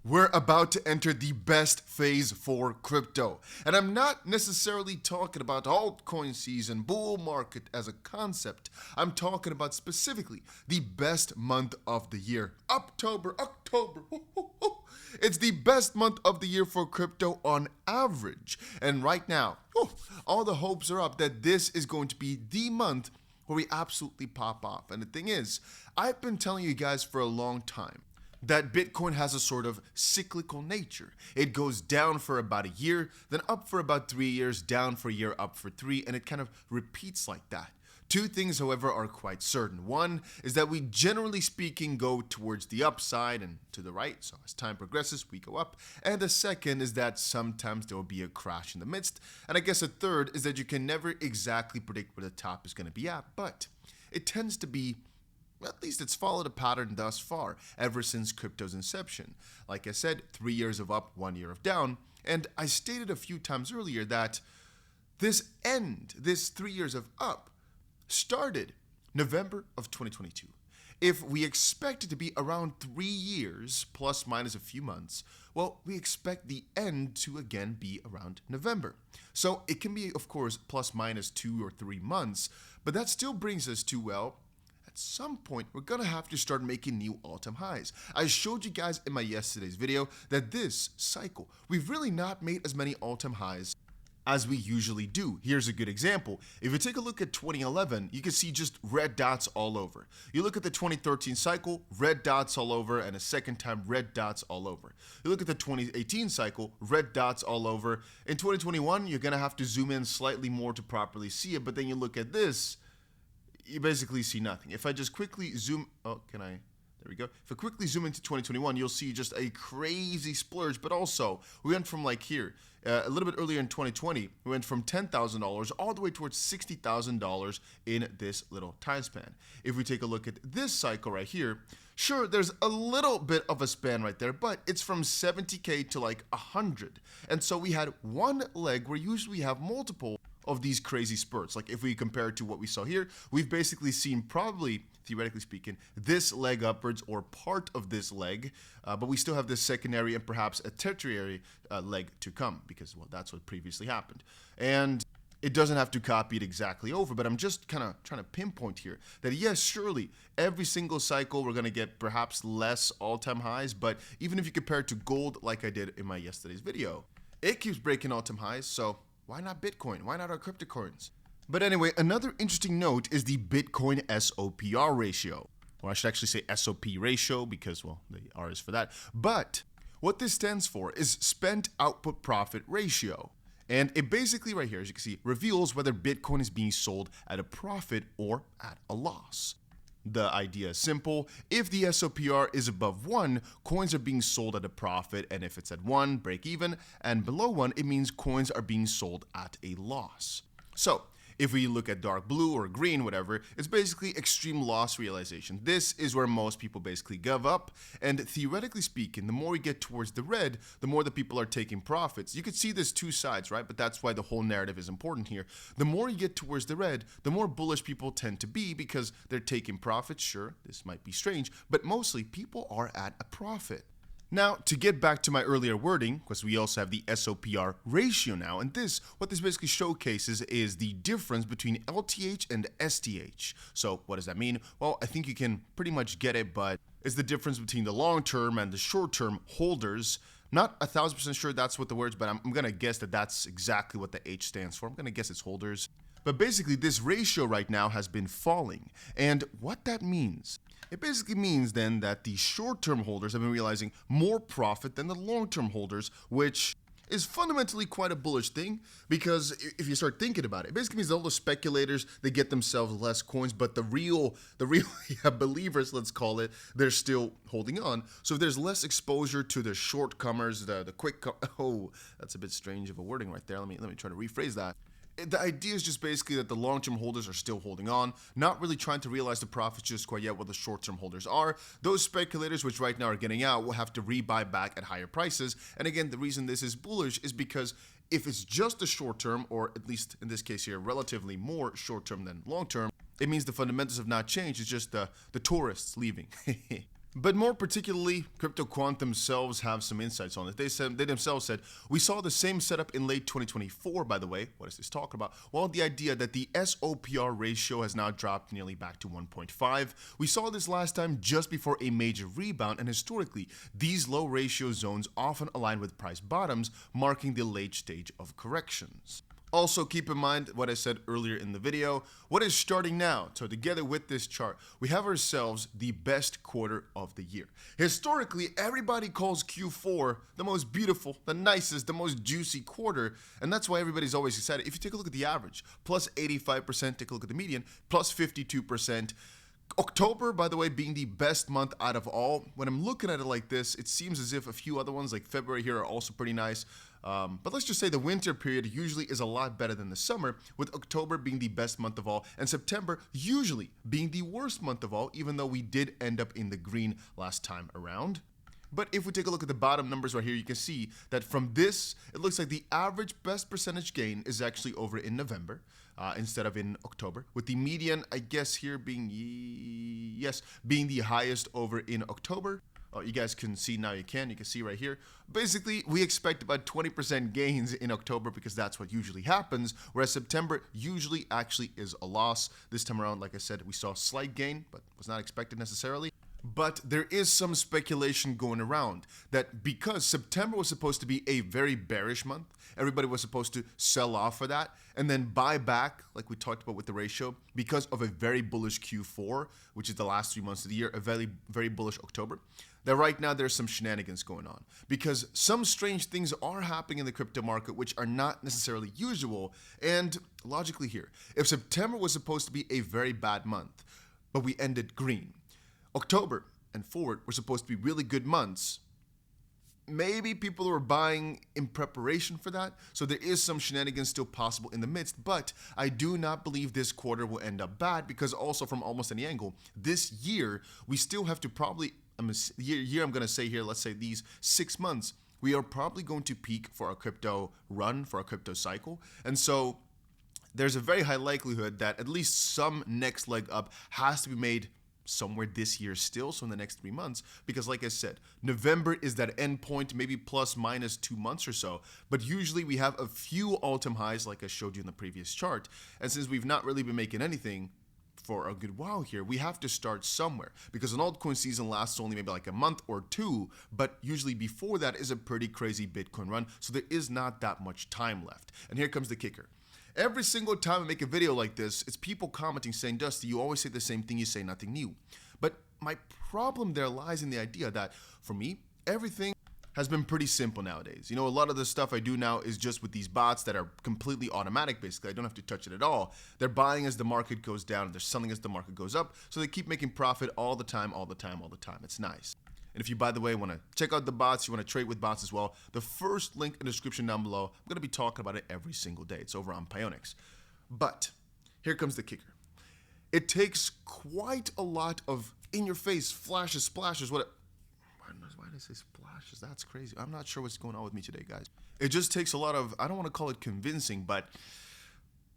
We're about to enter the best phase for crypto. And I'm not necessarily talking about altcoin season, bull market as a concept. I'm talking about specifically the best month of the year. October. It's the best month of the year for crypto on average. And right now, all the hopes are up that this is going to be the month where we absolutely pop off. And the thing is, I've been telling you guys for a long time that Bitcoin has a sort of cyclical nature. It goes down for about a year, then up for about 3 years, down for a year, up for 3, and it kind of repeats like that. Two things, however, are quite certain. One is that we, generally speaking, go towards the upside and to the right, so as time progresses, we go up. And the second is that sometimes there will be a crash in the midst. And I guess a third is that you can never exactly predict where the top is going to be at, but it tends to be, at least it's followed a pattern thus far, ever since crypto's inception. Like I said, 3 years of up, 1 year of down. And I stated a few times earlier that this 3 years of up, started November of 2022. If we expect it to be around 3 years, plus minus a few months, well, we expect the end to again be around November. So it can be, of course, plus minus 2 or 3 months, but that still brings us to, well, at some point, we're going to have to start making new all-time highs. I showed you guys in my yesterday's video that this cycle, we've really not made as many all-time highs as we usually do. Here's a good example. If you take a look at 2011, you can see just red dots all over. You look at the 2013 cycle, red dots all over, and a second time, red dots all over. You look at the 2018 cycle, red dots all over. In 2021, you're going to have to zoom in slightly more to properly see it, but then you look at this, you basically see nothing. If I just quickly zoom, there we go. If I quickly zoom into 2021, you'll see just a crazy splurge, but also we went from like here, a little bit earlier in 2020, we went from $10,000 all the way towards $60,000 in this little time span. If we take a look at this cycle right here, sure, there's a little bit of a span right there, but it's from 70K to like 100. And so we had one leg where usually we have multiple of these crazy spurts. Like if we compare it to what we saw here, we've basically seen probably, theoretically speaking, this leg upwards or part of this leg, but we still have this secondary and perhaps a tertiary leg to come because, well, that's what previously happened. And it doesn't have to copy it exactly over, but I'm just kind of trying to pinpoint here that yes, surely every single cycle we're going to get perhaps less all-time highs, but even if you compare it to gold like I did in my yesterday's video, it keeps breaking all-time highs, so why not Bitcoin? Why not our cryptocurrencies? But anyway, another interesting note is the Bitcoin SOPR ratio. Or I should actually say SOP ratio because, well, the R is for that. But what this stands for is spent output profit ratio. And it basically right here, as you can see, reveals whether Bitcoin is being sold at a profit or at a loss. The idea is simple. If the SOPR is above 1, coins are being sold at a profit, and if it's at 1, break even, and below 1, it means coins are being sold at a loss. So if we look at dark blue or green, whatever, it's basically extreme loss realization. This is where most people basically give up. And theoretically speaking, the more we get towards the red, the more the people are taking profits. You could see there's two sides, right? But that's why the whole narrative is important here. The more you get towards the red, the more bullish people tend to be because they're taking profits. Sure, this might be strange, but mostly people are at a profit. Now, to get back to my earlier wording, because we also have the SOPR ratio now, and what this basically showcases is the difference between LTH and STH. So what does that mean? Well, I think you can pretty much get it, but it's the difference between the long-term and the short-term holders. Not 1,000% sure that's what the words, but I'm going to guess that that's exactly what the H stands for. I'm going to guess it's holders. But basically, this ratio right now has been falling. And what that means, it basically means then that the short-term holders have been realizing more profit than the long-term holders, which is fundamentally quite a bullish thing because if you start thinking about it, it basically means all the speculators, they get themselves less coins, but the real believers, let's call it, they're still holding on. So if there's less exposure to the shortcomers, the quick, that's a bit strange of a wording right there. Let me try to rephrase that. The idea is just basically that the long-term holders are still holding on, not really trying to realize the profits just quite yet what the short-term holders are. Those speculators, which right now are getting out, will have to rebuy back at higher prices. And again, the reason this is bullish is because if it's just the short-term, or at least in this case here, relatively more short-term than long-term, it means the fundamentals have not changed. It's just the tourists leaving. But more particularly, 𝗕𝗘𝗀𝗀𝗃 themselves have some insights on it. They themselves said, we saw the same setup in late 2024, by the way. What is this talking about? Well, the idea that the SOPR ratio has now dropped nearly back to 1.5. We saw this last time just before a major rebound, and historically, these low ratio zones often align with price bottoms, marking the late stage of corrections. Also, keep in mind what I said earlier in the video. What is starting now? So together with this chart, we have ourselves the best quarter of the year. Historically, everybody calls Q4 the most beautiful, the nicest, the most juicy quarter, and that's why everybody's always excited. If you take a look at the average, plus 85%, take a look at the median, plus 52%. October, by the way, being the best month out of all. When I'm looking at it like this, it seems as if a few other ones like February here are also pretty nice. But let's just say the winter period usually is a lot better than the summer, with October being the best month of all and September usually being the worst month of all, even though we did end up in the green last time around. But if we take a look at the bottom numbers right here, you can see that from this, it looks like the average best percentage gain is actually over in November instead of in October, with the median, I guess here being, being the highest over in October. Oh, you guys can see now, you can see right here. Basically, we expect about 20% gains in October because that's what usually happens, whereas September usually actually is a loss. This time around, like I said, we saw a slight gain, but was not expected necessarily. But there is some speculation going around that because September was supposed to be a very bearish month, everybody was supposed to sell off for that and then buy back, like we talked about with the ratio, because of a very bullish Q4, which is the last 3 months of the year, a very, very bullish October, that right now there's some shenanigans going on because some strange things are happening in the crypto market which are not necessarily usual. And logically here, if September was supposed to be a very bad month, but we ended green, October and forward were supposed to be really good months. Maybe people were buying in preparation for that, so there is some shenanigans still possible in the midst, but I do not believe this quarter will end up bad because also from almost any angle, this year, we still have to probably, I'm going to say here, let's say these 6 months, we are probably going to peak for our crypto run, for our crypto cycle, and so there's a very high likelihood that at least some next leg up has to be made somewhere this year still, so in the next 3 months, because like I said, November is that end point, maybe plus minus 2 months or so, but usually we have a few all-time highs like I showed you in the previous chart, and since we've not really been making anything for a good while here, we have to start somewhere, because an altcoin season lasts only maybe like a month or two, but usually before that is a pretty crazy Bitcoin run, so there is not that much time left. And here comes the kicker. Every single time I make a video like this, it's people commenting saying, Dusty, you always say the same thing, you say nothing new. But my problem there lies in the idea that, for me, everything has been pretty simple nowadays. You know, a lot of the stuff I do now is just with these bots that are completely automatic, basically. I don't have to touch it at all. They're buying as the market goes down, they're selling as the market goes up, so they keep making profit all the time, all the time, all the time. It's nice. And if you, by the way, want to check out the bots, you want to trade with bots as well, the first link in the description down below, I'm going to be talking about it every single day. It's over on Pionex. But here comes the kicker. It takes quite a lot of in-your-face flashes, splashes. Why did I say splashes? That's crazy. I'm not sure what's going on with me today, guys. It just takes a lot of, I don't want to call it convincing, but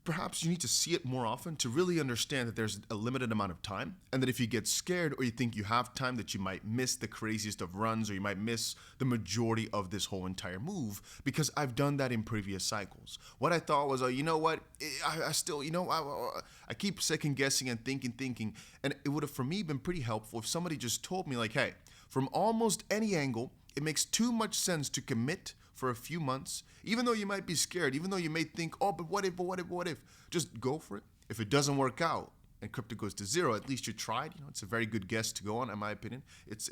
perhaps you need to see it more often to really understand that there's a limited amount of time, and that if you get scared or you think you have time, that you might miss the craziest of runs or you might miss the majority of this whole entire move, because I've done that in previous cycles. What I thought was, oh, you know what, I still, you know, I keep second guessing and thinking, and it would have for me been pretty helpful if somebody just told me like, hey, from almost any angle, it makes too much sense to commit for a few months, even though you might be scared, even though you may think, oh, but what if, just go for it. If it doesn't work out and crypto goes to zero, at least you tried. You know, it's a very good guess to go on, in my opinion. It's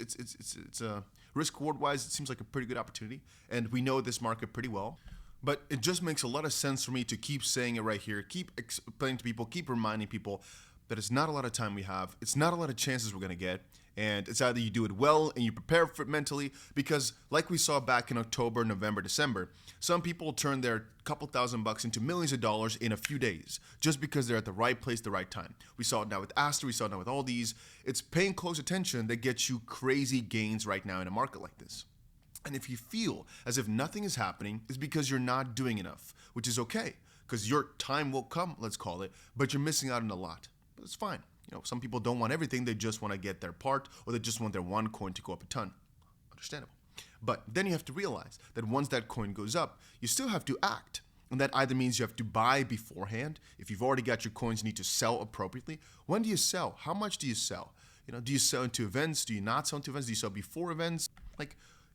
a risk reward wise, it seems like a pretty good opportunity, and we know this market pretty well. But it just makes a lot of sense for me to keep saying it right here, keep explaining to people, keep reminding people that it's not a lot of time we have, it's not a lot of chances we're gonna get, and it's either you do it well and you prepare for it mentally, because like we saw back in October, November, December, some people turn their couple $1,000 into millions of dollars in a few days, just because they're at the right place, the right time. We saw it now with Aster, we saw it now with all these. It's paying close attention that gets you crazy gains right now in a market like this. And if you feel as if nothing is happening, it's because you're not doing enough, which is okay, because your time will come, let's call it, but you're missing out on a lot. But it's fine. some people don't want everything. They just want to get their part, or they just want their one coin to go up a ton. Understandable. But then you have to realize that once that coin goes up, you still have to act. And that either means you have to buy beforehand. If you've already got your coins, you need to sell appropriately. When do you sell? How much do you sell? Do you sell into events? Do you not sell into events? Do you sell before events?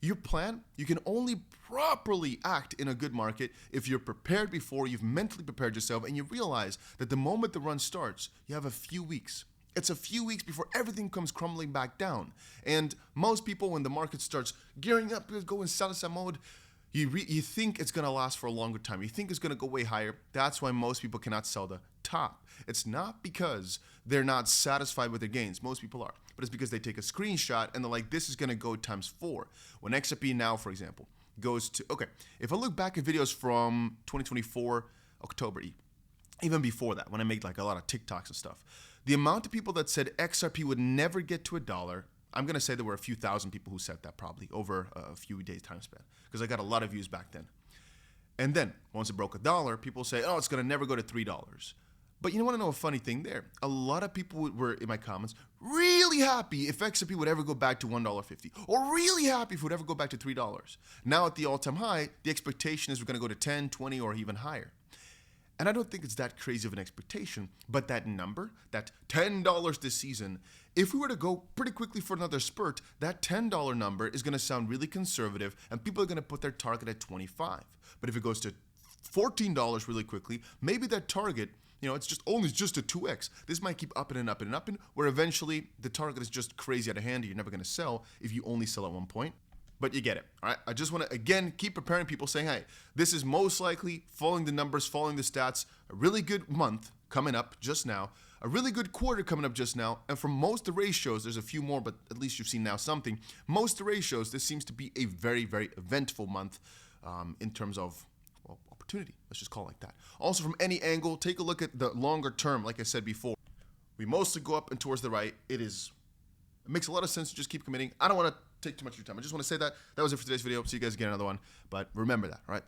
Your plan, you can only properly act in a good market if you're prepared before, you've mentally prepared yourself, and you realize that the moment the run starts, you have a few weeks. It's a few weeks before everything comes crumbling back down. And most people, when the market starts gearing up, go in sell mode, you think it's going to last for a longer time. You think it's going to go way higher. That's why most people cannot sell the top. It's not because they're not satisfied with their gains. Most people are. But it's because they take a screenshot and they're like, this is going to go ×4. When XRP now, for example, goes to, okay, if I look back at videos from 2024, October, even before that, when I made a lot of TikToks and stuff, the amount of people that said XRP would never get to $1, I'm going to say there were a few thousand people who said that probably over a few days time span, because I got a lot of views back then. And then once it broke $1, people say, oh, it's going to never go to $3. But you want to know a funny thing there? A lot of people were in my comments really happy if XRP would ever go back to $1.50, or really happy if it would ever go back to $3. Now at the all-time high, the expectation is we're going to go to 10, 20, or even higher. And I don't think it's that crazy of an expectation, but that number, that $10 this season, if we were to go pretty quickly for another spurt, that $10 number is going to sound really conservative, and people are going to put their target at 25. But if it goes to $14 really quickly, maybe that target, it's just a 2x. This might keep upping and upping and upping, where eventually the target is just crazy out of hand. You're never going to sell if you only sell at one point. But you get it, all right? I just want to, again, keep preparing people saying, hey, this is most likely, following the numbers, following the stats, a really good month coming up just now, a really good quarter coming up just now, and for most of the ratios, there's a few more, but at least you've seen now something, most of the ratios, this seems to be a very, very eventful month in terms of, well, opportunity. Let's just call it like that. Also, from any angle, take a look at the longer term, like I said before. We mostly go up and towards the right. It makes a lot of sense to just keep committing. I don't want to take too much of your time. I just want to say that. That was it for today's video. See you guys again in another one. But remember that, all right?